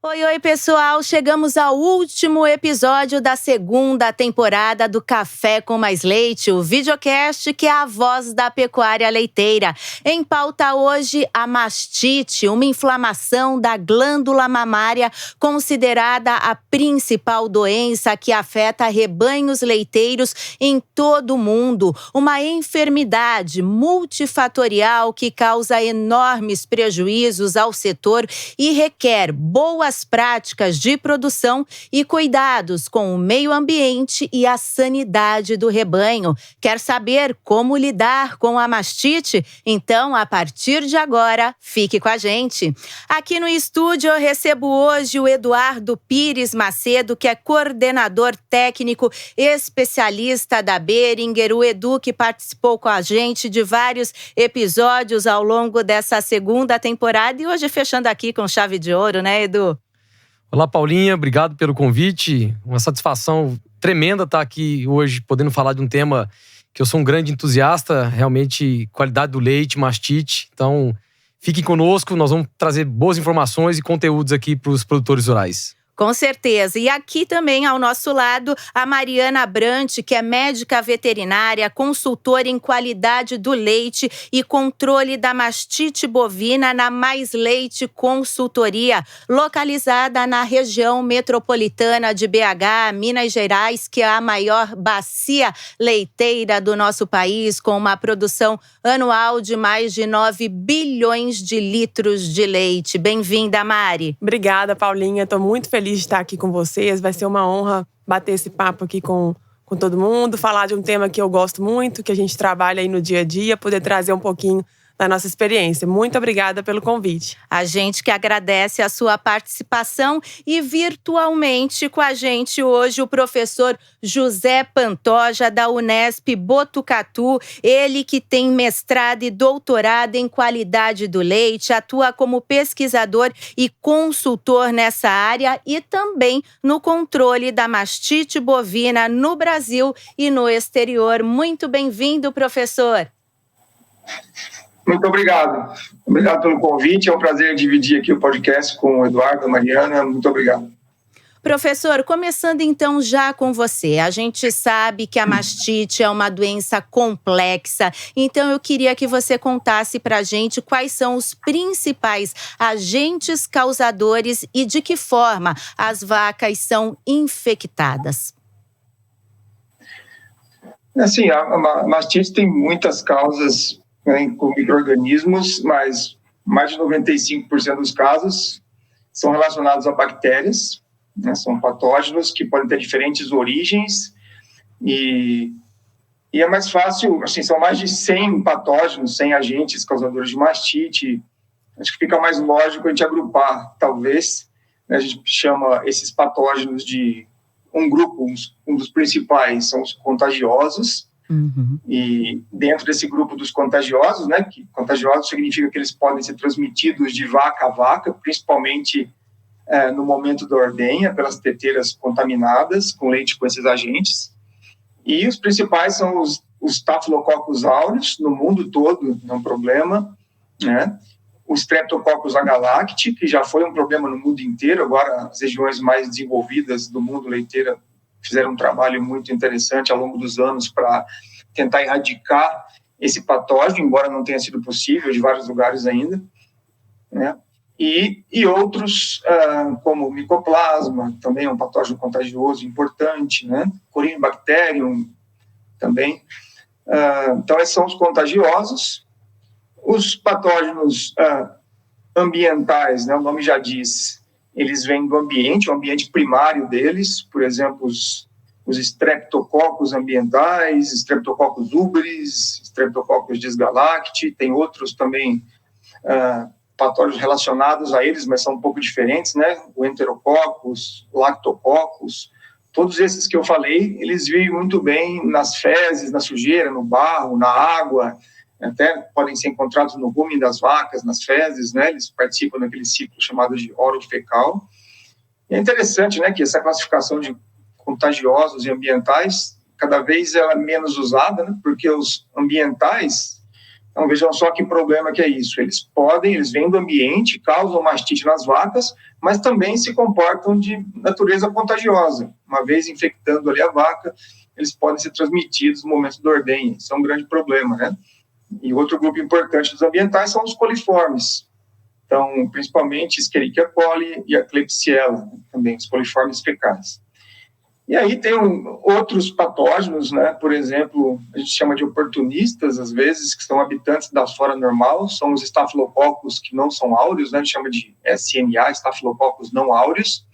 Oi, pessoal! Chegamos ao último episódio da segunda temporada do Café com Mais Leite, o videocast que é a voz da pecuária leiteira. Em pauta hoje, a mastite, uma inflamação da glândula mamária, considerada a principal doença que afeta rebanhos leiteiros em todo o mundo. Uma enfermidade multifatorial que causa enormes prejuízos ao setor e requer boas práticas de produção e cuidados com o meio ambiente e a sanidade do rebanho. Quer saber como lidar com a mastite? Então, a partir de agora, fique com a gente. Aqui no estúdio eu recebo hoje o Eduardo Pires Macedo, que é coordenador técnico especialista da Boehringer, o Edu que participou com a gente de vários episódios ao longo dessa segunda temporada e hoje fechando aqui com chave de ouro, né, Edu? Olá, Paulinha, obrigado pelo convite. Uma satisfação tremenda estar aqui hoje podendo falar de um tema que eu sou um grande entusiasta, realmente qualidade do leite, mastite. Então, fiquem conosco, nós vamos trazer boas informações e conteúdos aqui para os produtores rurais. Com certeza. E aqui também ao nosso lado, a Mariana Brant, que é médica veterinária, consultora em qualidade do leite e controle da mastite bovina na Mais Leite Consultoria, localizada na região metropolitana de BH, Minas Gerais, que é a maior bacia leiteira do nosso país, com uma produção anual de mais de 9 bilhões de litros de leite. Bem-vinda, Mari. Obrigada, Paulinha. Estou muito feliz de estar aqui com vocês. Vai ser uma honra bater esse papo aqui com todo mundo, falar de um tema que eu gosto muito, que a gente trabalha aí no dia a dia, poder trazer um pouquinho da nossa experiência. Muito obrigada pelo convite. A gente que agradece a sua participação e virtualmente com a gente hoje o professor José Pantoja da Unesp Botucatu, ele que tem mestrado e doutorado em qualidade do leite, atua como pesquisador e consultor nessa área e também no controle da mastite bovina no Brasil e no exterior. Muito bem-vindo, professor. Muito obrigado. Obrigado pelo convite. É um prazer dividir aqui o podcast com o Eduardo, a Mariana. Muito obrigado. Professor, começando então já com você. A gente sabe que a mastite é uma doença complexa, então eu queria que você contasse para a gente quais são os principais agentes causadores e de que forma as vacas são infectadas. Assim, a mastite tem muitas causas, né, com micro-organismos, mas mais de 95% dos casos são relacionados a bactérias, né, são patógenos que podem ter diferentes origens e é mais fácil, assim, são mais de 100 patógenos, 100 agentes causadores de mastite. Acho que fica mais lógico a gente agrupar, talvez, né, a gente chama esses patógenos de um grupo, um dos principais são os contagiosos. Uhum. E dentro desse grupo dos contagiosos, né, que contagiosos significa que eles podem ser transmitidos de vaca a vaca, principalmente no momento da ordenha, pelas teteiras contaminadas com leite com esses agentes. E os principais são os Staphylococcus aureus, no mundo todo, não é um problema, né? O Streptococcus agalacti, que já foi um problema no mundo inteiro, agora as regiões mais desenvolvidas do mundo leiteiro fizeram um trabalho muito interessante ao longo dos anos para tentar erradicar esse patógeno, embora não tenha sido possível de vários lugares ainda, né? E outros, como o Mycoplasma, também é um patógeno contagioso importante, né? Corynebacterium também. Então, esses são os contagiosos. Os patógenos ambientais, né? O nome já diz, eles vêm do ambiente, o ambiente primário deles, por exemplo, os Streptococcus ambientais, Streptococcus ubris, Streptococcus dysgalacti, tem outros também patógenos relacionados a eles, mas são um pouco diferentes, né? O Enterococcus, Lactococcus, todos esses que eu falei, eles vivem muito bem nas fezes, na sujeira, no barro, na água, até podem ser encontrados no rumen das vacas, nas fezes, né? Eles participam daquele ciclo chamado de orofecal. E é interessante, né, que essa classificação de contagiosos e ambientais, cada vez ela é menos usada, né? Porque os ambientais, Então, vejam só que problema que é isso. Eles vêm do ambiente, causam mastite nas vacas, mas também se comportam de natureza contagiosa. Uma vez infectando ali a vaca, eles podem ser transmitidos no momento da ordenha. Isso é um grande problema, né? E outro grupo importante dos ambientais são os coliformes. Então, principalmente Escherichia coli e a Klebsiella, também os coliformes fecais. E aí tem outros patógenos, né? Por exemplo, a gente chama de oportunistas, às vezes, que são habitantes da flora normal, são os estafilococos que não são áureos, né? A gente chama de SNA, estafilococos não áureos.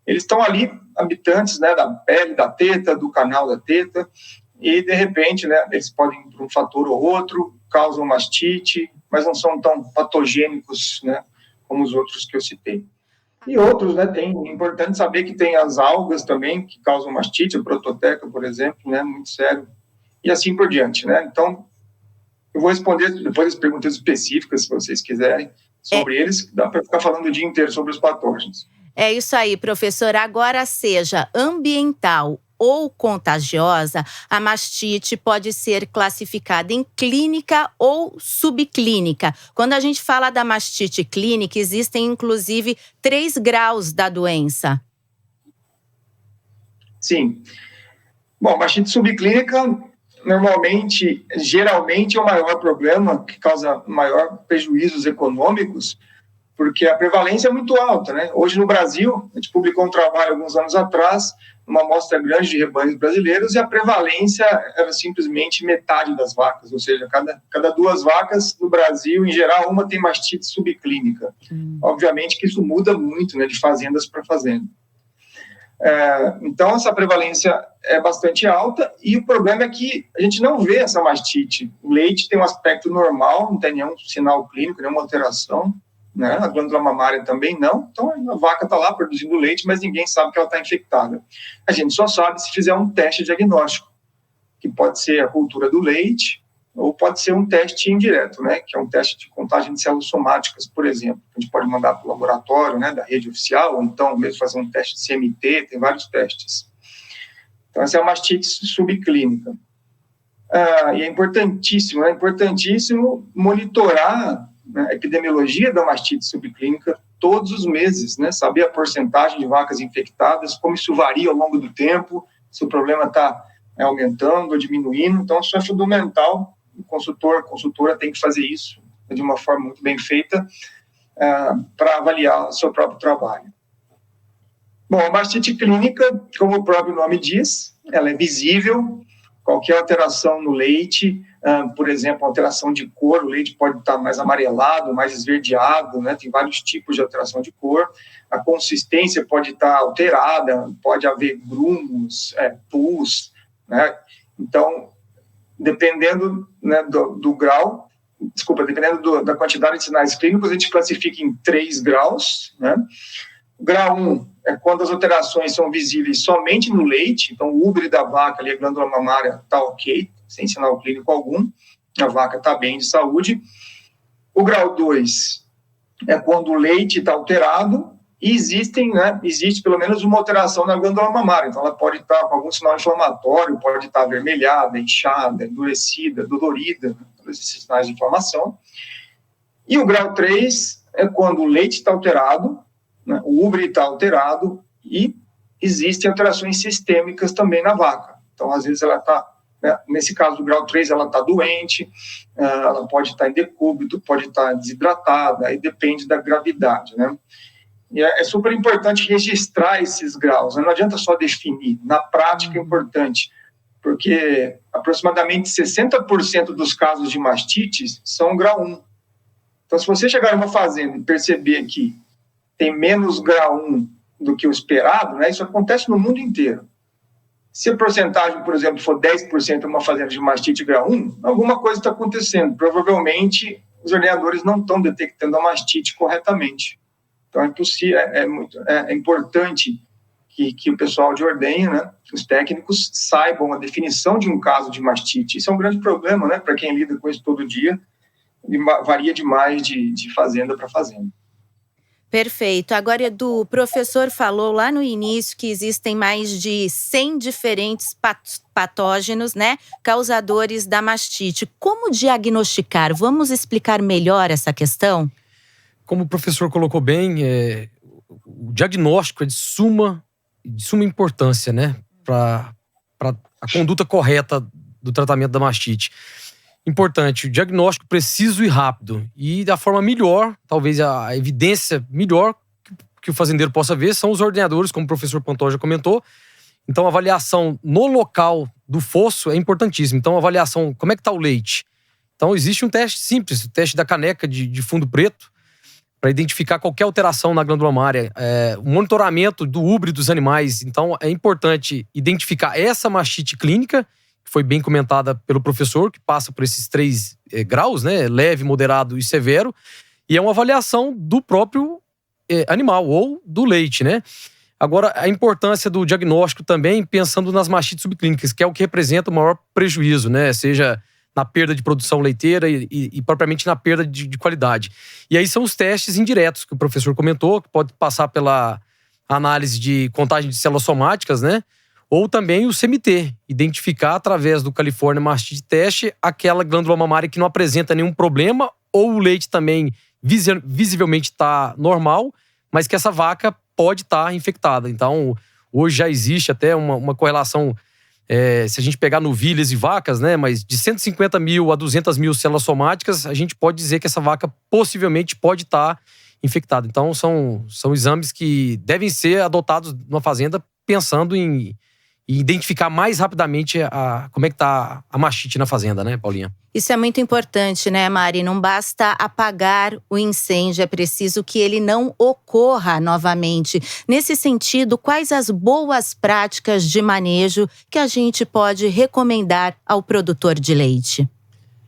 Eles estão ali, habitantes, né, da pele, da teta, do canal da teta, e, de repente, né, eles podem, por um fator ou outro, causam mastite, mas não são tão patogênicos, né, como os outros que eu citei. E outros, né, é importante saber que tem as algas também, que causam mastite, a prototeca, por exemplo, né, muito sério, e assim por diante, né. Então, eu vou responder depois as perguntas específicas, se vocês quiserem, sobre eles, dá para ficar falando o dia inteiro sobre os patógenos. É isso aí, professor. Agora, seja ambiental ou contagiosa, a mastite pode ser classificada em clínica ou subclínica. Quando a gente fala da mastite clínica, existem inclusive 3 graus da doença. Sim. Bom, mastite subclínica, geralmente é o maior problema, que causa maior prejuízos econômicos, porque a prevalência é muito alta, né? Hoje no Brasil, a gente publicou um trabalho alguns anos atrás, uma amostra grande de rebanhos brasileiros, e a prevalência era simplesmente metade das vacas, ou seja, cada 2 vacas no Brasil, em geral, uma tem mastite subclínica. Obviamente que isso muda muito, né, de fazendas para fazenda. Então, essa prevalência é bastante alta, e o problema é que a gente não vê essa mastite. O leite tem um aspecto normal, não tem nenhum sinal clínico, nenhuma alteração, né? A glândula mamária também não, então a vaca está lá produzindo leite, mas ninguém sabe que ela está infectada. A gente só sabe se fizer um teste diagnóstico, que pode ser a cultura do leite, ou pode ser um teste indireto, né? Que é um teste de contagem de células somáticas, por exemplo. A gente pode mandar para o laboratório, né, da rede oficial, ou então mesmo fazer um teste de CMT, tem vários testes. Então, essa é a mastite subclínica. E é importantíssimo monitorar, né, a epidemiologia da mastite subclínica todos os meses, né? Saber a porcentagem de vacas infectadas, como isso varia ao longo do tempo, se o problema está aumentando ou diminuindo. Então, isso é fundamental. O consultora tem que fazer isso de uma forma muito bem feita para avaliar o seu próprio trabalho. Bom, a mastite clínica, como o próprio nome diz, ela é visível. Qualquer alteração no leite, por exemplo, alteração de cor, o leite pode estar mais amarelado, mais esverdeado, né? Tem vários tipos de alteração de cor. A consistência pode estar alterada, pode haver grumos, pus, né? Então, dependendo, né, do grau, dependendo da quantidade de sinais clínicos, a gente classifica em 3 graus, né? O grau 1 é quando as alterações são visíveis somente no leite, então o úbere da vaca, ali, a glândula mamária, está ok, sem sinal clínico algum, a vaca está bem de saúde. O grau 2 é quando o leite está alterado e existe pelo menos uma alteração na glândula mamária, então ela pode estar com algum sinal inflamatório, pode estar avermelhada, inchada, endurecida, dolorida, todos esses sinais de inflamação. E o grau 3 é quando o leite está alterado, né, o úbere está alterado e existem alterações sistêmicas também na vaca. Então, às vezes, ela está, né, nesse caso do grau 3, ela está doente, ela pode estar em decúbito, pode estar desidratada, aí depende da gravidade, né? E é super importante registrar esses graus, né? Não adianta só definir, na prática é importante, porque aproximadamente 60% dos casos de mastite são grau 1. Então, se você chegar numa fazenda e perceber que tem menos grau 1 do que o esperado, né, isso acontece no mundo inteiro. Se a porcentagem, por exemplo, for 10% uma fazenda de mastite grau 1, alguma coisa está acontecendo. Provavelmente, os ordenadores não estão detectando a mastite corretamente. Então, é importante que o pessoal de ordenha, né, os técnicos, saibam a definição de um caso de mastite. Isso é um grande problema, né, para quem lida com isso todo dia, e varia demais de fazenda para fazenda. Perfeito. Agora, Edu, o professor falou lá no início que existem mais de 100 diferentes patógenos, né, causadores da mastite. Como diagnosticar? Vamos explicar melhor essa questão? Como o professor colocou bem, o diagnóstico é de suma importância, né, para a conduta correta do tratamento da mastite. Importante, o diagnóstico preciso e rápido. E da forma melhor, talvez a evidência melhor que o fazendeiro possa ver são os ordenhadores, como o professor Pantoja comentou. Então, a avaliação no local do fosso é importantíssima. Então, a avaliação, como é que está o leite? Então, existe um teste simples, o teste da caneca de fundo preto, para identificar qualquer alteração na glândula mamária. O monitoramento do úbrio dos animais. Então, é importante identificar essa mastite clínica, que foi bem comentada pelo professor, que passa por esses 3 graus, né? Leve, moderado e severo. E é uma avaliação do próprio animal ou do leite, né? Agora, a importância do diagnóstico também, pensando nas mastites subclínicas, que é o que representa o maior prejuízo, né? Seja na perda de produção leiteira e propriamente na perda de qualidade. E aí são os testes indiretos que o professor comentou, que pode passar pela análise de contagem de células somáticas, né? Ou também o CMT, identificar através do California Mastite Test aquela glândula mamária que não apresenta nenhum problema, ou o leite também visivelmente está normal, mas que essa vaca pode estar infectada. Então, hoje já existe até uma correlação, se a gente pegar novilhas e vacas, né, mas de 150 mil a 200 mil células somáticas, a gente pode dizer que essa vaca possivelmente pode estar infectada. Então, são exames que devem ser adotados numa fazenda pensando em identificar mais rapidamente como é que está a mastite na fazenda, né, Paulinha? Isso é muito importante, né, Mari? Não basta apagar o incêndio, é preciso que ele não ocorra novamente. Nesse sentido, quais as boas práticas de manejo que a gente pode recomendar ao produtor de leite?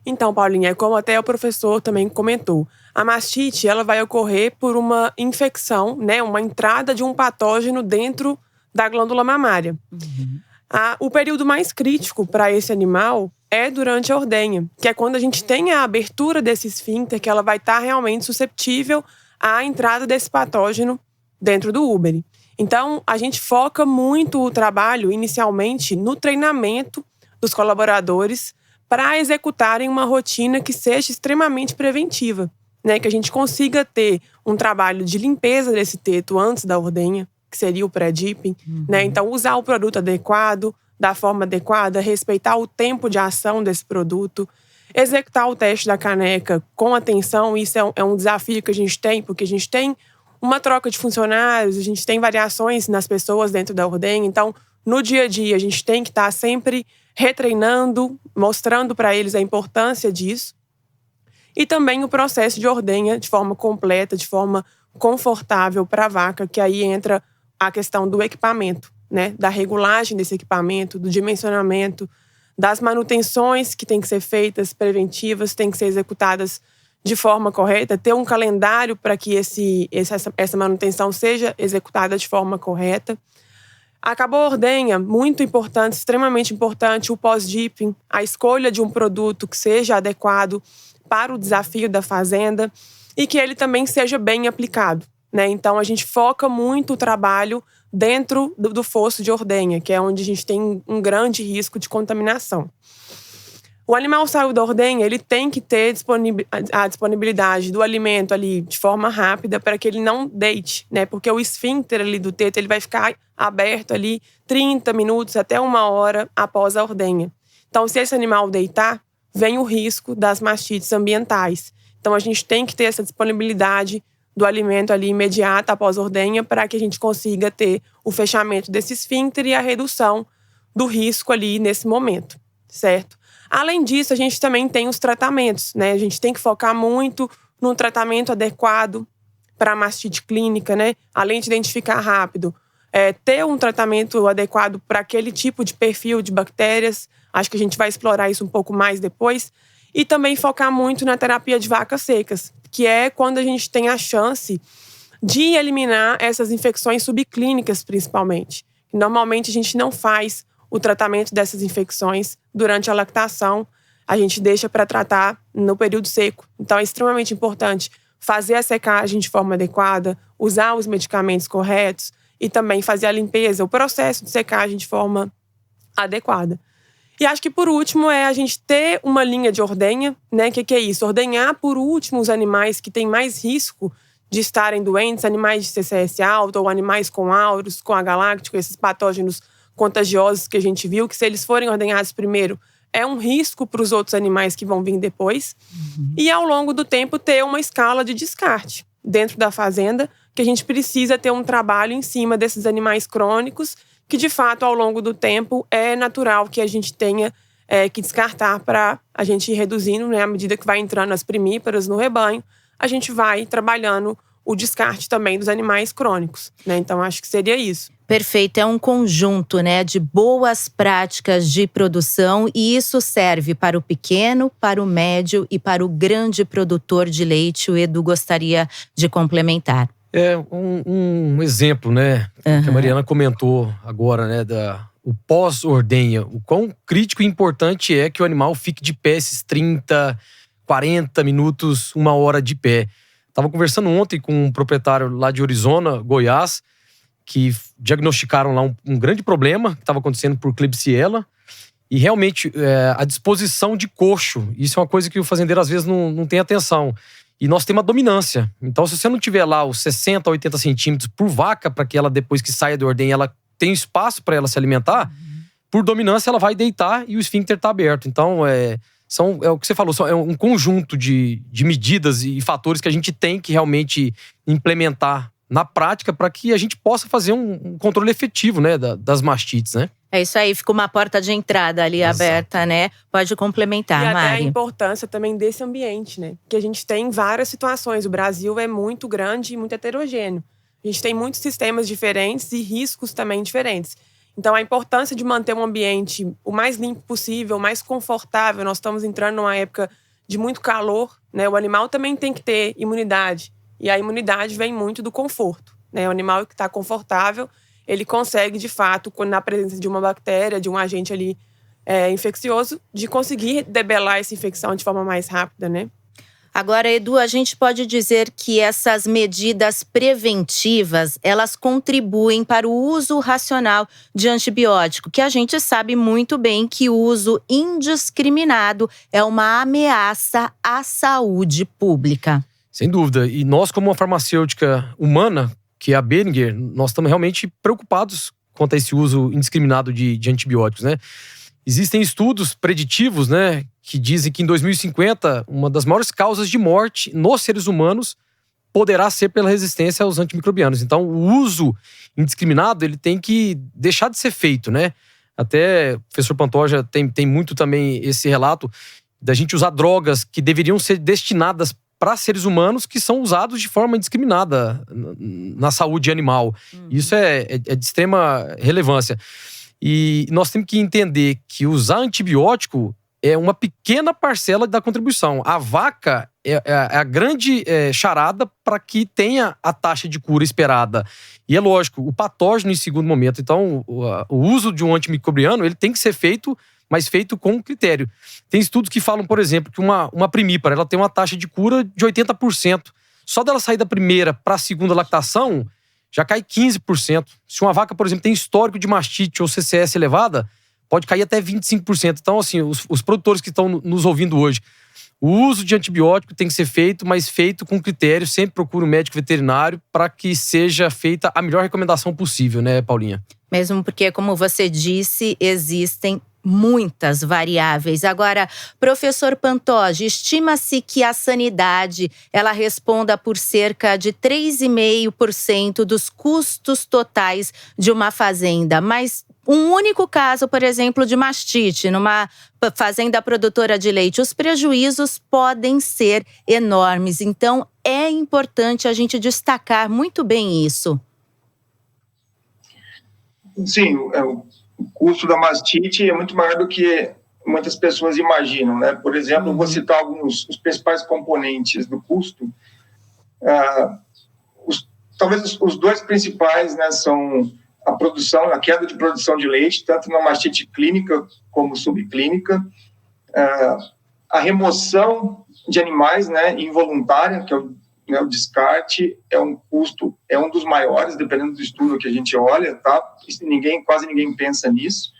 Então, Paulinha, como até o professor também comentou, a mastite ela vai ocorrer por uma infecção, né, uma entrada de um patógeno dentro da glândula mamária. O período mais crítico para esse animal é durante a ordenha, que é quando a gente tem a abertura desse esfíncter, que ela vai estar realmente susceptível à entrada desse patógeno dentro do úbere. Então, a gente foca muito o trabalho, inicialmente, no treinamento dos colaboradores para executarem uma rotina que seja extremamente preventiva, né? Que a gente consiga ter um trabalho de limpeza desse teto antes da ordenha, que seria o pré-dipping, né? Então, usar o produto adequado, da forma adequada, respeitar o tempo de ação desse produto, executar o teste da caneca com atenção. Isso é um desafio que a gente tem, porque a gente tem uma troca de funcionários, a gente tem variações nas pessoas dentro da ordenha. Então, no dia a dia, a gente tem que estar sempre retreinando, mostrando para eles a importância disso. E também o processo de ordenha de forma completa, de forma confortável para a vaca, que aí entra a questão do equipamento, né? Da regulagem desse equipamento, do dimensionamento, das manutenções que têm que ser feitas, preventivas, têm que ser executadas de forma correta, ter um calendário para que essa manutenção seja executada de forma correta. Acabou a ordenha, muito importante, extremamente importante, o pós-dipping, a escolha de um produto que seja adequado para o desafio da fazenda e que ele também seja bem aplicado, né? Então, a gente foca muito o trabalho dentro do fosso de ordenha, que é onde a gente tem um grande risco de contaminação. O animal saiu da ordenha, ele tem que ter a disponibilidade do alimento ali de forma rápida para que ele não deite, né? Porque o esfíncter ali do teto, ele vai ficar aberto ali 30 minutos até 1 hora após a ordenha. Então, se esse animal deitar, vem o risco das mastites ambientais. Então, a gente tem que ter essa disponibilidade do alimento ali imediata após a ordenha para que a gente consiga ter o fechamento desse esfíncter e a redução do risco ali nesse momento, certo? Além disso, a gente também tem os tratamentos, né? A gente tem que focar muito no tratamento adequado para a mastite clínica, né? Além de identificar rápido, ter um tratamento adequado para aquele tipo de perfil de bactérias. Acho que a gente vai explorar isso um pouco mais depois. E também focar muito na terapia de vacas secas, que é quando a gente tem a chance de eliminar essas infecções subclínicas, principalmente. Normalmente, a gente não faz o tratamento dessas infecções durante a lactação. A gente deixa para tratar no período seco. Então, é extremamente importante fazer a secagem de forma adequada, usar os medicamentos corretos e também fazer a limpeza, o processo de secagem de forma adequada. E acho que, por último, é a gente ter uma linha de ordenha, né? O que é isso? Ordenhar, por último, os animais que têm mais risco de estarem doentes, animais de CCS alto ou animais com auros, com agaláctico, esses patógenos contagiosos que a gente viu, que se eles forem ordenhados primeiro, é um risco para os outros animais que vão vir depois. E, ao longo do tempo, ter uma escala de descarte dentro da fazenda, que a gente precisa ter um trabalho em cima desses animais crônicos, que, de fato, ao longo do tempo, é natural que a gente tenha que descartar para a gente ir reduzindo, né? À medida que vai entrando as primíparas no rebanho, a gente vai trabalhando o descarte também dos animais crônicos, né? Então, acho que seria isso. Perfeito, é um conjunto, né, de boas práticas de produção e isso serve para o pequeno, para o médio e para o grande produtor de leite. O Edu gostaria de complementar. É um exemplo, né, que a Mariana comentou agora, né, o pós-ordenha. O quão crítico e importante é que o animal fique de pé esses 30, 40 minutos, 1 hora de pé. Estava conversando ontem com um proprietário lá de Arizona, Goiás, que diagnosticaram lá um grande problema que estava acontecendo por Klebsiella. E realmente, a disposição de coxo, isso é uma coisa que o fazendeiro às vezes não tem atenção. E nós temos uma dominância. Então, se você não tiver lá os 60 a 80 centímetros por vaca, para que ela, depois que saia do ordenha, ela tenha espaço para ela se alimentar, por dominância ela vai deitar e o esfíncter está aberto. Então, é o que você falou, é um conjunto de medidas e fatores que a gente tem que realmente implementar na prática para que a gente possa fazer um controle efetivo, né, das mastites, né? É isso aí, fica uma porta de entrada ali aberta, né? Pode complementar, Mari. E até Mari. a importância também desse ambiente, né? Que a gente tem várias situações. O Brasil é muito grande e muito heterogêneo. A gente tem muitos sistemas diferentes e riscos também diferentes. Então, a importância de manter um ambiente o mais limpo possível, o mais confortável. Nós estamos entrando numa época de muito calor, né? O animal também tem que ter imunidade. E a imunidade vem muito do conforto, né? O animal que está confortável, ele consegue, de fato, na presença de uma bactéria, de um agente ali infeccioso, de conseguir debelar essa infecção de forma mais rápida, né? Agora, Edu, a gente pode dizer que essas medidas preventivas, elas contribuem para o uso racional de antibiótico, que a gente sabe muito bem que o uso indiscriminado é uma ameaça à saúde pública. Sem dúvida. E nós, como uma farmacêutica humana, que é a Boehringer, nós estamos realmente preocupados quanto a esse uso indiscriminado de antibióticos, né? Existem estudos preditivos, né, que dizem que em 2050, uma das maiores causas de morte nos seres humanos poderá ser pela resistência aos antimicrobianos. Então, o uso indiscriminado, ele tem que deixar de ser feito, né? Até o professor Pantoja tem muito também esse relato da gente usar drogas que deveriam ser destinadas para seres humanos que são usados de forma indiscriminada na saúde animal. Isso é de extrema relevância. E nós temos que entender que usar antibiótico é uma pequena parcela da contribuição. A vaca é a grande charada para que tenha a taxa de cura esperada. E é lógico, o patógeno em segundo momento. Então, o uso de um antimicrobiano, ele tem que ser feito, mas feito com critério. Tem estudos que falam, por exemplo, que uma primípara ela tem uma taxa de cura de 80%. Só dela sair da primeira para a segunda lactação, já cai 15%. Se uma vaca, por exemplo, tem histórico de mastite ou CCS elevada, pode cair até 25%. Então, assim, os produtores que estão nos ouvindo hoje, o uso de antibiótico tem que ser feito, mas feito com critério. Sempre procure um médico veterinário para que seja feita a melhor recomendação possível, né, Paulinha? Mesmo porque, como você disse, existem muitas variáveis. Agora, professor Pantoja, estima-se que a sanidade ela responda por cerca de 3,5% dos custos totais de uma fazenda, mas um único caso, por exemplo, de mastite numa fazenda produtora de leite, os prejuízos podem ser enormes. Então, é importante a gente destacar muito bem isso. Sim, o custo da mastite é muito maior do que muitas pessoas imaginam, né? Por exemplo, vou citar alguns os principais componentes do custo. Talvez os dois principais, né, são a queda de produção de leite, tanto na mastite clínica como subclínica, a remoção de animais, né, involuntária, que é o né? O descarte é um custo, é um dos maiores, dependendo do estudo que a gente olha, tá? Quase ninguém pensa nisso.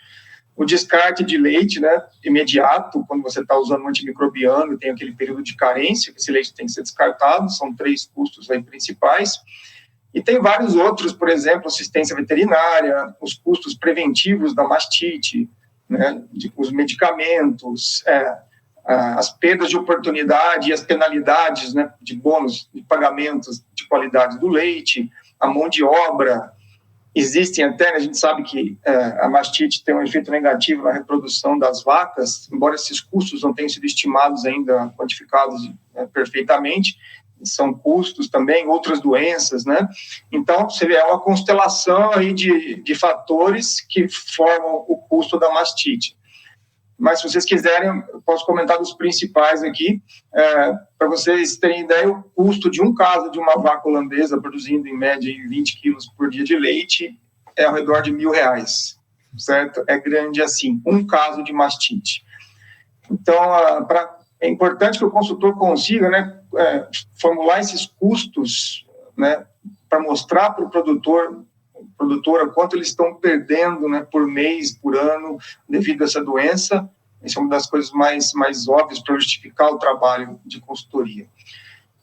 O descarte de leite, né, imediato, quando você está usando um antimicrobiano e tem aquele período de carência, que esse leite tem que ser descartado, são 3 custos aí principais. E tem vários outros, por exemplo, assistência veterinária, os custos preventivos da mastite, né, os medicamentos, as perdas de oportunidade e as penalidades, né, de bônus de pagamentos de qualidade do leite, a mão de obra. Existem até, a gente sabe que a mastite tem um efeito negativo na reprodução das vacas, embora esses custos não tenham sido estimados ainda, quantificados perfeitamente, são custos também, outras doenças, né? Então, você vê, é uma constelação aí de fatores que formam o custo da mastite. Mas, se vocês quiserem, eu posso comentar dos principais aqui, para vocês terem ideia, o custo de um caso de uma vaca holandesa produzindo, em média, 20 quilos por dia de leite é ao redor de R$1.000, certo? É grande assim, um caso de mastite. Então, é importante que o consultor consiga, né, formular esses custos, né, para mostrar para o produtora quanto eles estão perdendo, né, por mês, por ano, devido a essa doença. Isso é uma das coisas mais óbvias para justificar o trabalho de consultoria.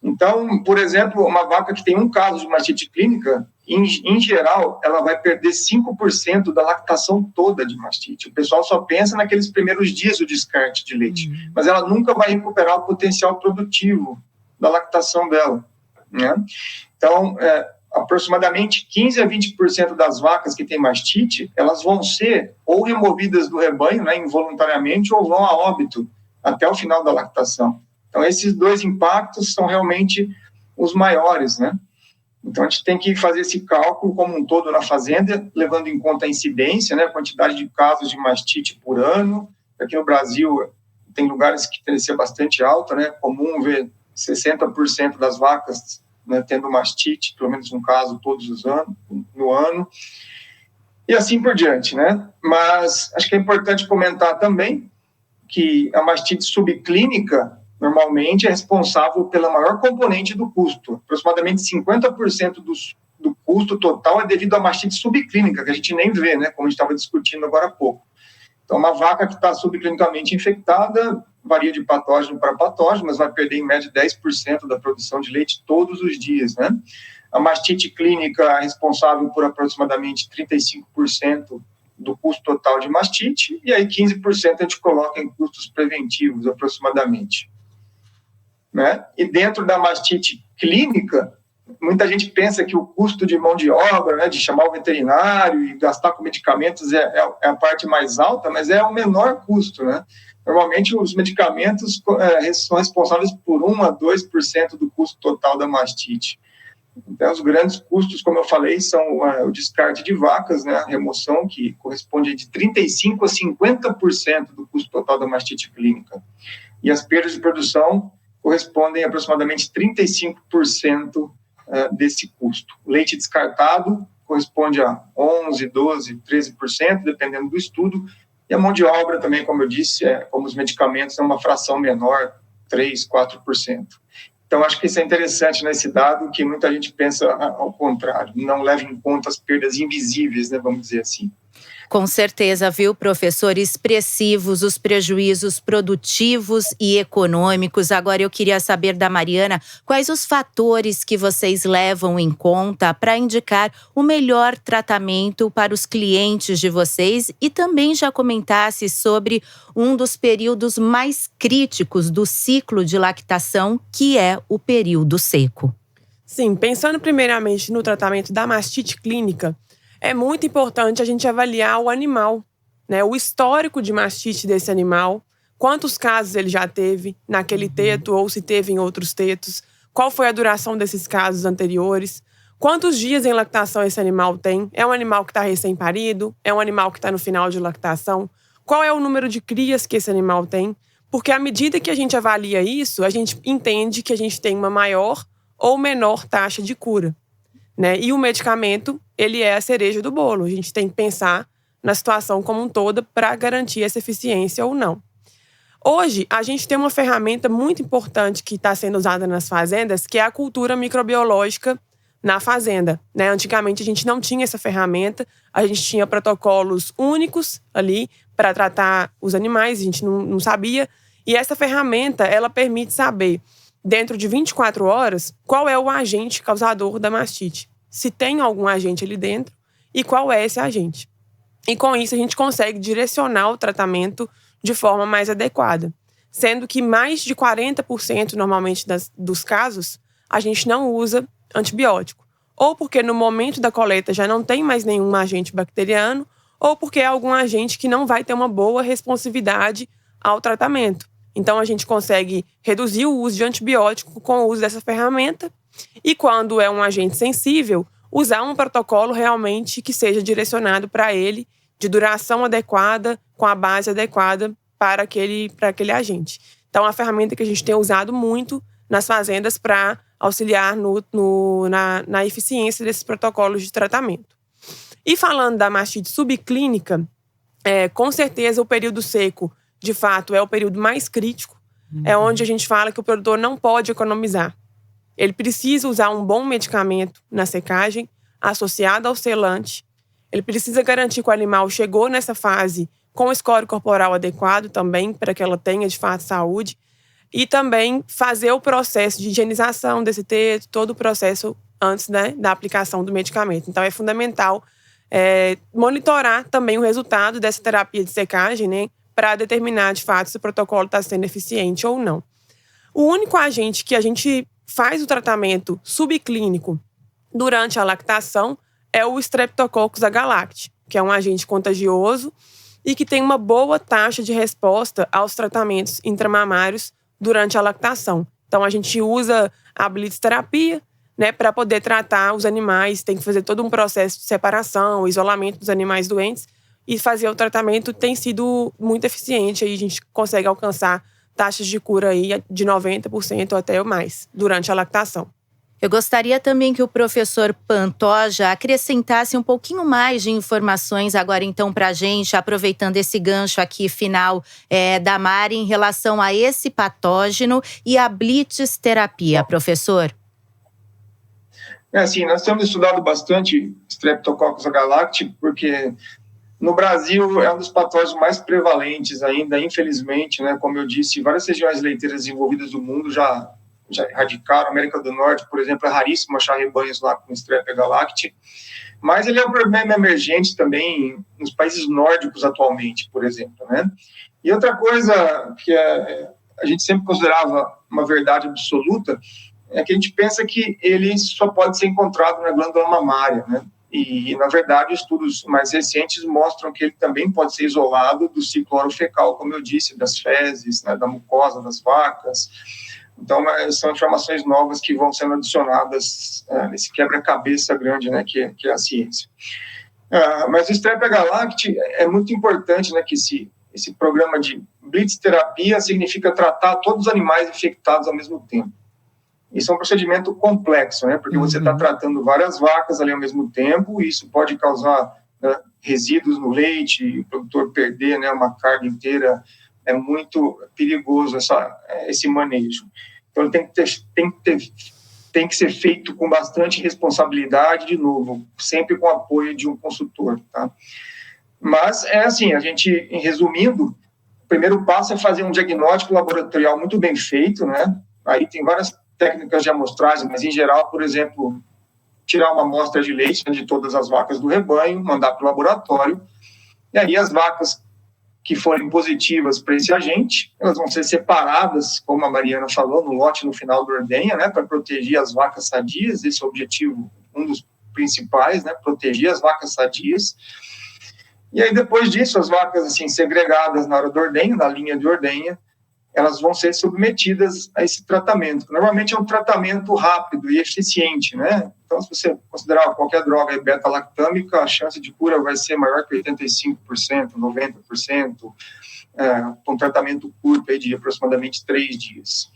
Então, por exemplo, uma vaca que tem um caso de mastite clínica, em geral, ela vai perder 5% da lactação toda de mastite. O pessoal só pensa naqueles primeiros dias do descarte de leite, mas ela nunca vai recuperar o potencial produtivo da lactação dela, né? Então, aproximadamente 15% a 20% das vacas que têm mastite, elas vão ser ou removidas do rebanho, né, involuntariamente, ou vão a óbito até o final da lactação. Então, esses 2 impactos são realmente os maiores, né? Então, a gente tem que fazer esse cálculo como um todo na fazenda, levando em conta a incidência, né, a quantidade de casos de mastite por ano. Aqui no Brasil, tem lugares que tendem a ser bastante alta, né? É comum ver 60% das vacas, né, tendo mastite, pelo menos um caso todos os anos, no ano, e assim por diante, né? Mas acho que é importante comentar também que a mastite subclínica normalmente é responsável pela maior componente do custo. Aproximadamente 50% do custo total é devido à mastite subclínica, que a gente nem vê, né? Como a gente estava discutindo agora há pouco. Então, uma vaca que está subclinicamente infectada varia de patógeno para patógeno, mas vai perder em média 10% da produção de leite todos os dias, né? A mastite clínica é responsável por aproximadamente 35% do custo total de mastite, e aí 15% a gente coloca em custos preventivos, aproximadamente, né? E dentro da mastite clínica, muita gente pensa que o custo de mão de obra, né, de chamar o veterinário e gastar com medicamentos é a parte mais alta, mas é o menor custo, né? Normalmente, os medicamentos são responsáveis por 1% a 2% do custo total da mastite. Então, os grandes custos, como eu falei, são o descarte de vacas, né, a remoção, que corresponde de 35% a 50% do custo total da mastite clínica. E as perdas de produção correspondem a aproximadamente 35% desse custo. O leite descartado corresponde a 11%, 12%, 13%, dependendo do estudo. E a mão de obra também, como eu disse, como os medicamentos, é uma fração menor, 3%, 4%. Então, acho que isso é interessante nesse dado, que muita gente pensa ao contrário, não leva em conta as perdas invisíveis, né, vamos dizer assim. Com certeza, viu, professor? Expressivos os prejuízos produtivos e econômicos. Agora eu queria saber da Mariana quais os fatores que vocês levam em conta para indicar o melhor tratamento para os clientes de vocês e também já comentasse sobre um dos períodos mais críticos do ciclo de lactação, que é o período seco. Sim, pensando primeiramente no tratamento da mastite clínica, é muito importante a gente avaliar o animal, né? O histórico de mastite desse animal, quantos casos ele já teve naquele teto ou se teve em outros tetos, qual foi a duração desses casos anteriores, quantos dias em lactação esse animal tem, é um animal que está recém-parido, é um animal que está no final de lactação, qual é o número de crias que esse animal tem, porque à medida que a gente avalia isso, a gente entende que a gente tem uma maior ou menor taxa de cura, né? E o medicamento, ele é a cereja do bolo. A gente tem que pensar na situação como um todo para garantir essa eficiência ou não. Hoje, a gente tem uma ferramenta muito importante que está sendo usada nas fazendas, que é a cultura microbiológica na fazenda, né? Antigamente, a gente não tinha essa ferramenta, a gente tinha protocolos únicos ali para tratar os animais, a gente não sabia. E essa ferramenta, ela permite saber, dentro de 24 horas, qual é o agente causador da mastite. Se tem algum agente ali dentro e qual é esse agente. E com isso, a gente consegue direcionar o tratamento de forma mais adequada. Sendo que mais de 40% normalmente dos casos, a gente não usa antibiótico. Ou porque no momento da coleta já não tem mais nenhum agente bacteriano, ou porque é algum agente que não vai ter uma boa responsividade ao tratamento. Então, a gente consegue reduzir o uso de antibiótico com o uso dessa ferramenta e, quando é um agente sensível, usar um protocolo realmente que seja direcionado para ele, de duração adequada, com a base adequada para aquele agente. Então, é uma ferramenta que a gente tem usado muito nas fazendas para auxiliar na eficiência desses protocolos de tratamento. E falando da mastite subclínica, com certeza o período seco, de fato, é o período mais crítico. É onde a gente fala que o produtor não pode economizar. Ele precisa usar um bom medicamento na secagem, associado ao selante. Ele precisa garantir que o animal chegou nessa fase com o score corporal adequado também, para que ela tenha, de fato, saúde. E também fazer o processo de higienização desse teto, todo o processo antes, né, da aplicação do medicamento. Então, é fundamental monitorar também o resultado dessa terapia de secagem, né, para determinar, de fato, se o protocolo está sendo eficiente ou não. O único agente que a gente faz o tratamento subclínico durante a lactação é o Streptococcus agalacti, que é um agente contagioso e que tem uma boa taxa de resposta aos tratamentos intramamários durante a lactação. Então, a gente usa a blitz-terapia, né, para poder tratar os animais, tem que fazer todo um processo de separação, isolamento dos animais doentes, e fazer o tratamento tem sido muito eficiente. Aí a gente consegue alcançar taxas de cura aí de 90% ou até mais durante a lactação. Eu gostaria também que o professor Pantoja acrescentasse um pouquinho mais de informações agora então para a gente, aproveitando esse gancho aqui final da Mari em relação a esse patógeno e a blitz-terapia, professor. Assim, nós temos estudado bastante Streptococcus agalacti, porque no Brasil é um dos patógenos mais prevalentes ainda, infelizmente, né? Como eu disse, várias regiões leiteiras desenvolvidas do mundo já erradicaram. América do Norte, por exemplo, é raríssimo achar rebanhos lá com Strep agalacti, mas ele é um problema emergente também nos países nórdicos atualmente, por exemplo, né? E outra coisa que a gente sempre considerava uma verdade absoluta é que a gente pensa que ele só pode ser encontrado na glândula mamária, né? E, na verdade, estudos mais recentes mostram que ele também pode ser isolado do ciclo orofecal, como eu disse, das fezes, né, da mucosa das vacas. Então, são informações novas que vão sendo adicionadas nesse quebra-cabeça grande, né, que é a ciência. Mas o Strep agalacti é muito importante, né, que esse programa de blitz-terapia significa tratar todos os animais infectados ao mesmo tempo. Isso é um procedimento complexo, né? Porque você está tratando várias vacas ali ao mesmo tempo, e isso pode causar resíduos no leite, e o produtor perder, né, uma carga inteira. É muito perigoso esse manejo. Então, tem que ser feito com bastante responsabilidade, de novo, sempre com o apoio de um consultor, tá? Mas é assim, a gente, resumindo, o primeiro passo é fazer um diagnóstico laboratorial muito bem feito, né? Aí tem várias técnicas de amostragem, mas em geral, por exemplo, tirar uma amostra de leite de todas as vacas do rebanho, mandar para o laboratório, e aí as vacas que forem positivas para esse agente, elas vão ser separadas, como a Mariana falou, no lote no final da ordenha, né, para proteger as vacas sadias. Esse é o objetivo, um dos principais, né, proteger as vacas sadias. E aí, depois disso, as vacas assim, segregadas na hora da ordenha, na linha de ordenha, elas vão ser submetidas a esse tratamento. Normalmente é um tratamento rápido e eficiente, né? Então, se você considerar qualquer droga beta-lactâmica, a chance de cura vai ser maior que 85%, 90%, com um tratamento curto aí de aproximadamente 3 dias.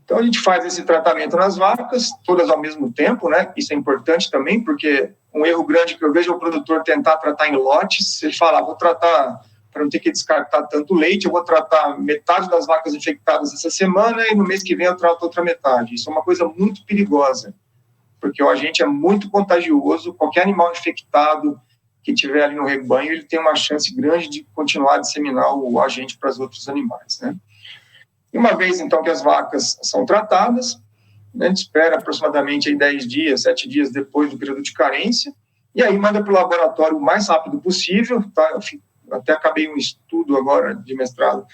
Então, a gente faz esse tratamento nas vacas, todas ao mesmo tempo, né? Isso é importante também, porque um erro grande que eu vejo é o produtor tentar tratar em lotes. Ele fala, vou tratar para não ter que descartar tanto leite, eu vou tratar metade das vacas infectadas essa semana e no mês que vem eu trato outra metade. Isso é uma coisa muito perigosa, porque o agente é muito contagioso. Qualquer animal infectado que tiver ali no rebanho, ele tem uma chance grande de continuar a disseminar o agente para os outros animais, né? E uma vez, então, que as vacas são tratadas, a gente espera aproximadamente aí 10 dias, 7 dias depois do período de carência, e aí manda para o laboratório o mais rápido possível, tá? Eu até acabei um estudo agora de mestrado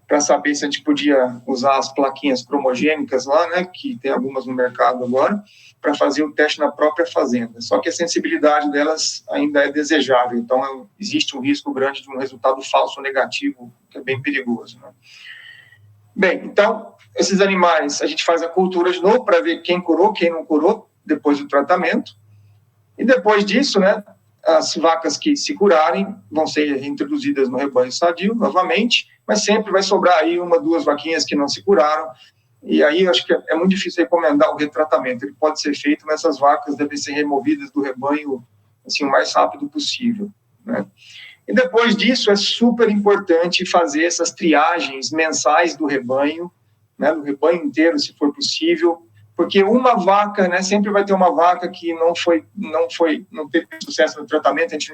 para saber se a gente podia usar as plaquinhas cromogênicas lá, né, que tem algumas no mercado agora, para fazer o teste na própria fazenda. Só que a sensibilidade delas ainda é desejável, então existe um risco grande de um resultado falso ou negativo, que é bem perigoso, né? Bem, então, esses animais, a gente faz a cultura de novo para ver quem curou, quem não curou, depois do tratamento. E depois disso, né, as vacas que se curarem vão ser reintroduzidas no rebanho sadio novamente, mas sempre vai sobrar aí 1, 2 vaquinhas que não se curaram. E aí eu acho que é muito difícil recomendar o retratamento. Ele pode ser feito, mas essas vacas devem ser removidas do rebanho assim, o mais rápido possível, né? E depois disso é super importante fazer essas triagens mensais do rebanho, né, do rebanho inteiro, se for possível, porque uma vaca, né, sempre vai ter uma vaca que não teve sucesso no tratamento, a gente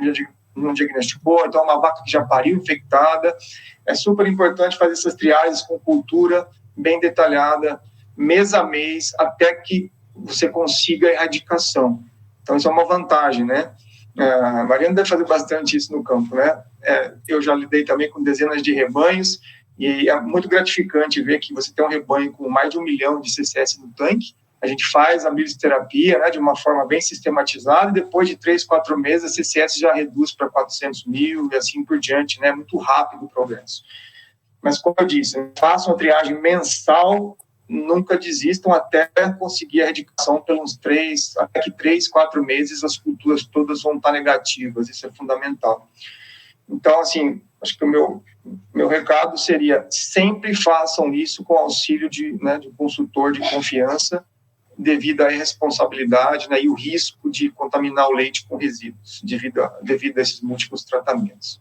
não diagnosticou, então uma vaca que já pariu infectada. É super importante fazer essas triagens com cultura bem detalhada, mês a mês, até que você consiga a erradicação. Então isso é uma vantagem, né? A Mariana deve fazer bastante isso no campo, né? Eu já lidei também com dezenas de rebanhos e é muito gratificante ver que você tem um rebanho com mais de 1 milhão de CCS no tanque. A gente faz a milisterapia, né, de uma forma bem sistematizada, e depois de 3, 4 meses a CCS já reduz para 400 mil e assim por diante, né? Muito rápido o progresso. Mas, como eu disse, façam a triagem mensal, nunca desistam até conseguir a erradicação pelos 3, 4 meses, as culturas todas vão estar negativas, isso é fundamental. Então, assim, acho que o meu recado seria, sempre façam isso com auxílio de um consultor de confiança, devido à irresponsabilidade, né, e o risco de contaminar o leite com resíduos, devido a esses múltiplos tratamentos.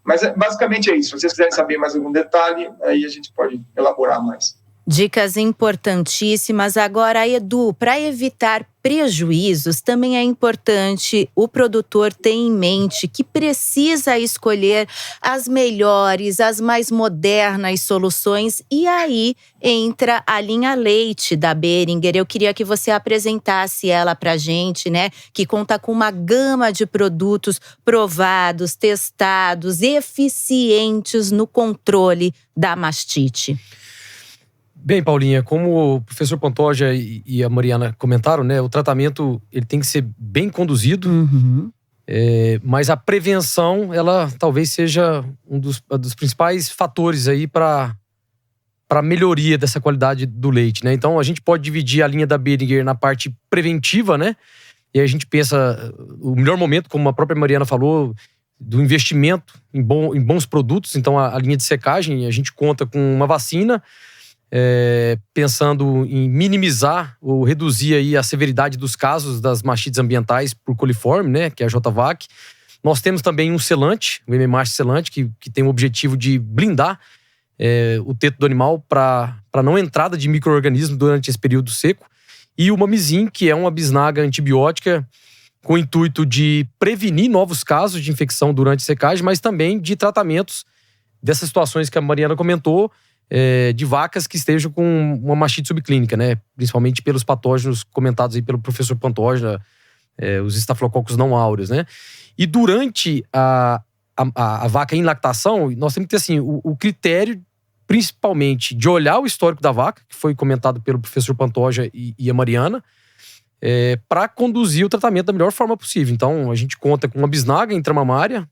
Mas basicamente é isso. Se vocês quiserem saber mais algum detalhe, aí a gente pode elaborar mais. Dicas importantíssimas. Agora, Edu, para evitar prejuízos, também é importante o produtor ter em mente que precisa escolher as melhores, as mais modernas soluções. E aí entra a linha leite da Boehringer. Eu queria que você apresentasse ela para a gente, né? Que conta com uma gama de produtos provados, testados, eficientes no controle da mastite. Bem, Paulinha, como o professor Pantoja e a Mariana comentaram, né, o tratamento ele tem que ser bem conduzido, mas a prevenção, ela talvez seja um dos principais fatores aí para a melhoria dessa qualidade do leite, né? Então, a gente pode dividir a linha da Boehringer na parte preventiva, né? E aí a gente pensa o melhor momento, como a própria Mariana falou, do investimento em bons produtos. Então, a linha de secagem, a gente conta com uma vacina, pensando em minimizar ou reduzir aí a severidade dos casos das mastites ambientais por coliforme, né, que é a JVAC. Nós temos também um selante, o MMAST selante, que tem o objetivo de blindar o teto do animal para não entrada de micro-organismos durante esse período seco. E o Mamizin, que é uma bisnaga antibiótica com o intuito de prevenir novos casos de infecção durante a secagem, mas também de tratamentos dessas situações que a Mariana comentou, de vacas que estejam com uma mastite subclínica, né? Principalmente pelos patógenos comentados aí pelo professor Pantoja, os estafilococos não áureos, né? E durante a vaca em lactação, nós temos que ter assim, o critério, principalmente, de olhar o histórico da vaca, que foi comentado pelo professor Pantoja e a Mariana, para conduzir o tratamento da melhor forma possível. Então, a gente conta com uma bisnaga intramamária,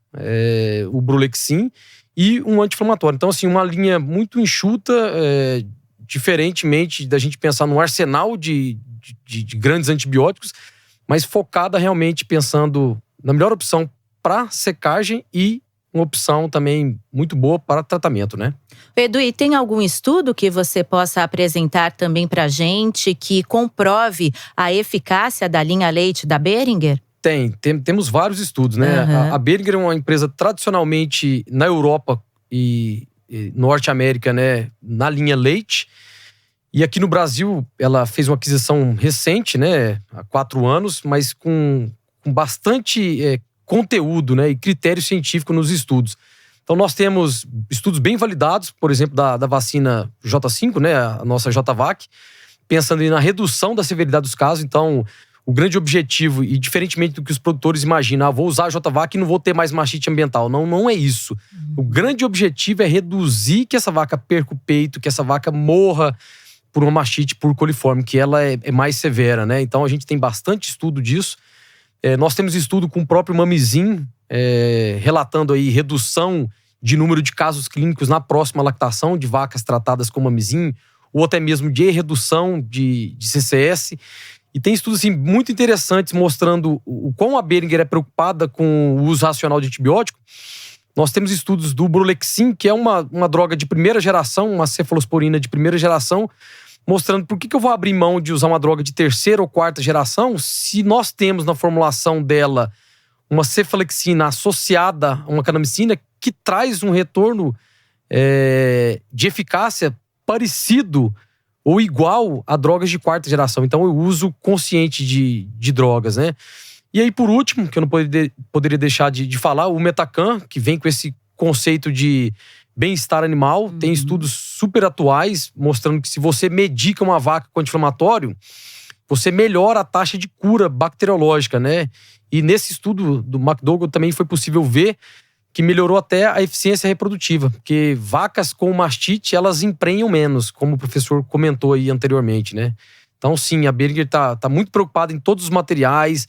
o Brulexin, e um anti-inflamatório. Então, assim, uma linha muito enxuta, diferentemente da gente pensar num arsenal de grandes antibióticos, mas focada realmente pensando na melhor opção para secagem e uma opção também muito boa para tratamento, né? Edu, e tem algum estudo que você possa apresentar também para a gente que comprove a eficácia da linha leite da Boehringer? Temos vários estudos, né? Uhum. A Boehringer é uma empresa tradicionalmente na Europa e Norte América, né, na linha leite. E aqui no Brasil, ela fez uma aquisição recente, né, há 4 anos, mas com bastante conteúdo, né, e critério científico nos estudos. Então nós temos estudos bem validados, por exemplo, da vacina J5, né, a nossa JVac, pensando na redução da severidade dos casos. Então, o grande objetivo, e diferentemente do que os produtores imaginam, vou usar a JVac e não vou ter mais mastite ambiental. Não é isso. O grande objetivo é reduzir que essa vaca perca o peito, que essa vaca morra por uma mastite por coliforme, que ela é mais severa, né? Então, a gente tem bastante estudo disso. Nós temos estudo com o próprio Mamizin, relatando aí redução de número de casos clínicos na próxima lactação de vacas tratadas com Mamizin, ou até mesmo de redução de CCS. E tem estudos assim, muito interessantes mostrando o quão a Boehringer é preocupada com o uso racional de antibiótico. Nós temos estudos do Brolexin, que é uma droga de primeira geração, uma cefalosporina de primeira geração, mostrando por que eu vou abrir mão de usar uma droga de terceira ou quarta geração se nós temos na formulação dela uma cefalexina associada a uma kanamicina que traz um retorno de eficácia parecido ou igual a drogas de quarta geração. Então, eu uso consciente de drogas, né? E aí, por último, que eu não poderia deixar de falar, o Metacan, que vem com esse conceito de bem-estar animal. Tem estudos super atuais mostrando que se você medica uma vaca com anti-inflamatório, você melhora a taxa de cura bacteriológica, né? E nesse estudo do McDougall também foi possível ver que melhorou até a eficiência reprodutiva, porque vacas com mastite, elas emprenham menos, como o professor comentou aí anteriormente, né? Então, sim, a Boehringer tá muito preocupada em todos os materiais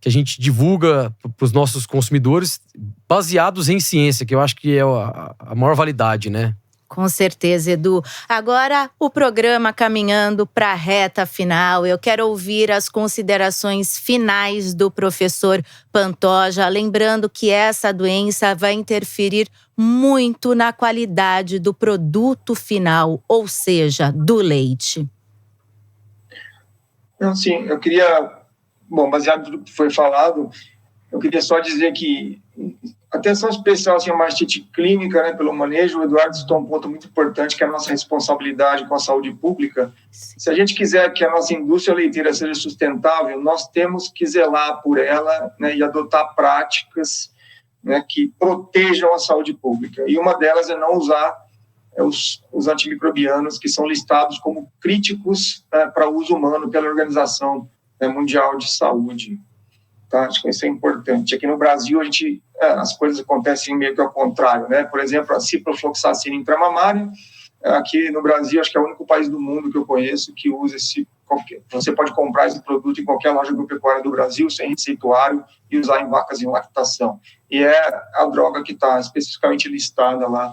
que a gente divulga para os nossos consumidores, baseados em ciência, que eu acho que é a maior validade, né? Com certeza, Edu. Agora, o programa caminhando para a reta final. Eu quero ouvir as considerações finais do professor Pantoja, lembrando que essa doença vai interferir muito na qualidade do produto final, ou seja, do leite. Então, sim, eu queria, baseado no que foi falado, eu queria só dizer que atenção especial assim, a mastite clínica, né, pelo manejo. O Eduardo citou um ponto muito importante, que é a nossa responsabilidade com a saúde pública. Se a gente quiser que a nossa indústria leiteira seja sustentável, nós temos que zelar por ela, né, e adotar práticas, né, que protejam a saúde pública. E uma delas é não usar os antimicrobianos, que são listados como críticos para uso humano pela Organização Mundial de Saúde. Tá? Acho que isso é importante. Aqui no Brasil, as coisas acontecem meio que ao contrário, né? Por exemplo, a ciprofloxacina intramamária, aqui no Brasil, acho que é o único país do mundo que eu conheço que usa você pode comprar esse produto em qualquer loja agropecuária do Brasil, sem receituário, e usar em vacas em lactação. E é a droga que está especificamente listada lá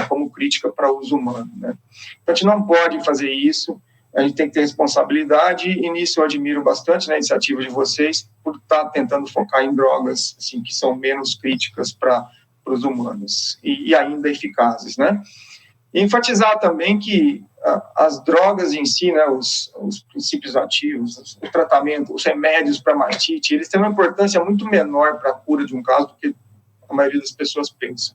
como crítica para uso humano, né? Então, a gente não pode fazer isso. A gente tem que ter responsabilidade, e nisso eu admiro bastante, né, a iniciativa de vocês por estar tentando focar em drogas assim, que são menos críticas para os humanos e ainda eficazes, né? E enfatizar também que as drogas em si, né, os princípios ativos, o tratamento, os remédios para mastite, eles têm uma importância muito menor para a cura de um caso do que a maioria das pessoas pensa.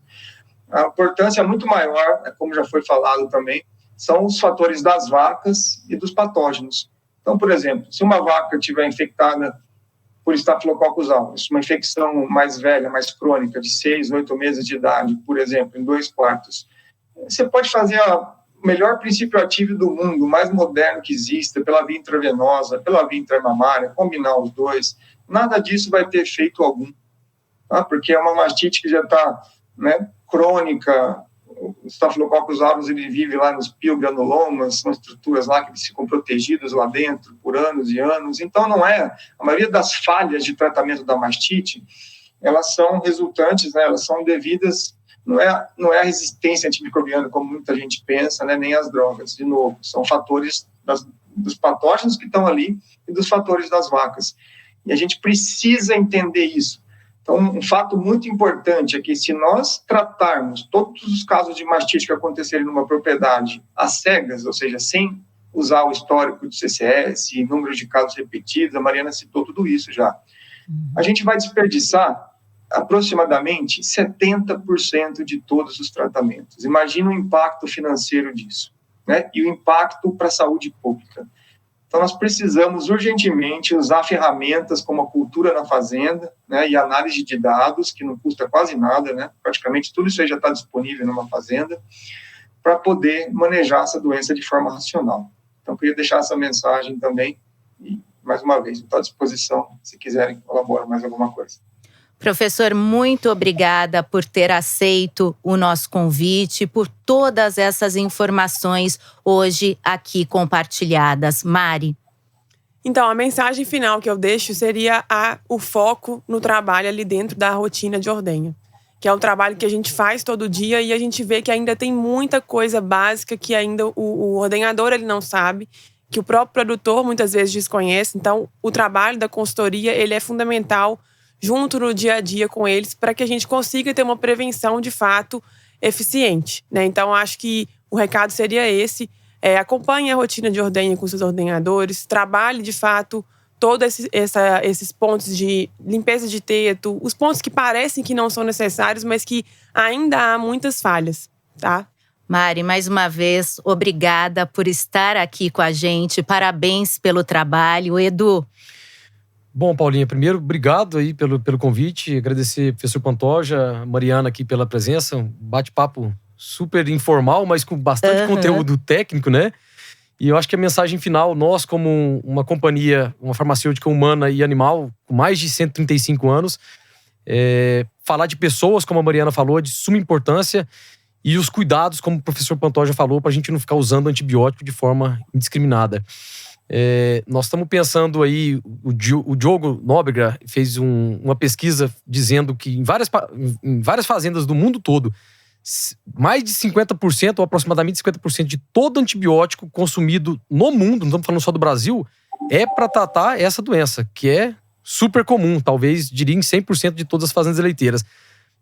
A importância é muito maior, como já foi falado também, são os fatores das vacas e dos patógenos. Então, por exemplo, se uma vaca estiver infectada por Staphylococcus aureus, uma infecção mais velha, mais crônica, de 6, 8 meses de idade, por exemplo, em 2/4, você pode fazer o melhor princípio ativo do mundo, o mais moderno que exista, pela via intravenosa, pela via intramamária, combinar os dois, nada disso vai ter efeito algum, tá? Porque é uma mastite que já está, né, crônica. O Staphylococcus aureus, ele vive lá nos piogranulomas, são estruturas lá que ficam protegidas lá dentro por anos e anos. Então, a maioria das falhas de tratamento da mastite, elas são resultantes, né, elas são devidas, não é a resistência antimicrobiana, como muita gente pensa, né, nem as drogas, de novo, são fatores dos patógenos que estão ali e dos fatores das vacas. E a gente precisa entender isso. Então, um fato muito importante é que se nós tratarmos todos os casos de mastite que acontecerem numa propriedade às cegas, ou seja, sem usar o histórico de CCS, número de casos repetidos, a Mariana citou tudo isso já. a gente vai desperdiçar aproximadamente 70% de todos os tratamentos. Imagina o impacto financeiro disso, né? E o impacto para a saúde pública. Então, nós precisamos urgentemente usar ferramentas como a cultura na fazenda, né, e análise de dados, que não custa quase nada, né? Praticamente tudo isso aí já está disponível numa fazenda, para poder manejar essa doença de forma racional. Então, queria deixar essa mensagem também, e, mais uma vez, estou à disposição, se quiserem colaborar mais alguma coisa. Professor, muito obrigada por ter aceito o nosso convite, por todas essas informações hoje aqui compartilhadas. Mari? Então, a mensagem final que eu deixo seria o foco no trabalho ali dentro da rotina de ordenha, que é um trabalho que a gente faz todo dia e a gente vê que ainda tem muita coisa básica que ainda o ordenhador ele não sabe, que o próprio produtor muitas vezes desconhece. Então, o trabalho da consultoria ele é fundamental junto no dia a dia com eles, para que a gente consiga ter uma prevenção de fato eficiente, né? Então, acho que o recado seria esse: acompanhe a rotina de ordenha com seus ordenhadores, trabalhe de fato todos esses pontos de limpeza de teto, os pontos que parecem que não são necessários, mas que ainda há muitas falhas, tá? Mari, mais uma vez, obrigada por estar aqui com a gente, parabéns pelo trabalho. Edu? Bom, Paulinha, primeiro, obrigado aí pelo convite, agradecer ao professor Pantoja, a Mariana aqui pela presença, um bate-papo super informal, mas com bastante conteúdo técnico, né? E eu acho que a mensagem final, nós como uma companhia, uma farmacêutica humana e animal, com mais de 135 anos, falar de pessoas, como a Mariana falou, é de suma importância, e os cuidados, como o professor Pantoja falou, para a gente não ficar usando antibiótico de forma indiscriminada. Nós estamos pensando aí, o Diogo Nóbrega fez uma pesquisa dizendo que em várias fazendas do mundo todo, mais de 50% ou aproximadamente 50% de todo antibiótico consumido no mundo, não estamos falando só do Brasil, é para tratar essa doença, que é super comum, talvez diria em 100% de todas as fazendas leiteiras.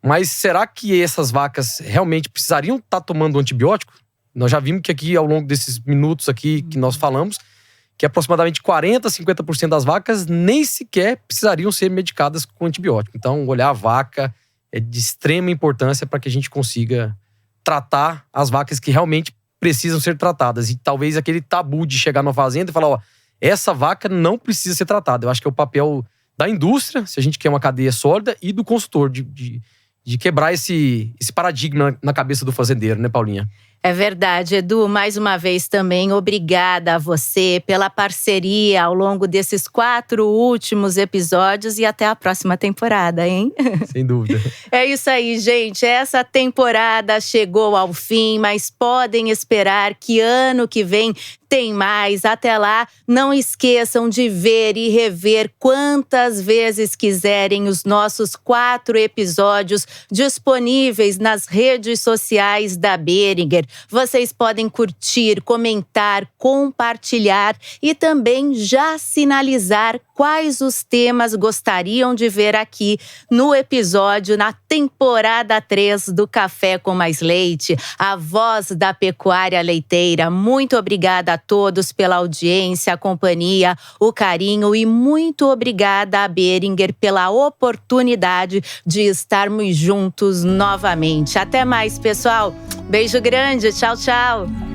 Mas será que essas vacas realmente precisariam estar tomando antibiótico? Nós já vimos que aqui, ao longo desses minutos aqui que nós falamos, que aproximadamente 40%, 50% das vacas nem sequer precisariam ser medicadas com antibiótico. Então, olhar a vaca é de extrema importância para que a gente consiga tratar as vacas que realmente precisam ser tratadas. E talvez aquele tabu de chegar numa fazenda e falar, ó, essa vaca não precisa ser tratada. Eu acho que é o papel da indústria, se a gente quer uma cadeia sólida, e do consultor, de quebrar esse paradigma na cabeça do fazendeiro, né, Paulinha? É verdade, Edu. Mais uma vez também, obrigada a você pela parceria ao longo desses 4 últimos episódios e até a próxima temporada, hein? Sem dúvida. É isso aí, gente. Essa temporada chegou ao fim, mas podem esperar que ano que vem tem mais. Até lá, não esqueçam de ver e rever quantas vezes quiserem os nossos 4 episódios disponíveis nas redes sociais da Boehringer. Vocês podem curtir, comentar, compartilhar e também já sinalizar quais os temas gostariam de ver aqui no episódio, na temporada 3 do Café com Mais Leite, a voz da pecuária leiteira. Muito obrigada a todos pela audiência, a companhia, o carinho e muito obrigada a Boehringer pela oportunidade de estarmos juntos novamente. Até mais, pessoal. Beijo grande. Tchau, tchau.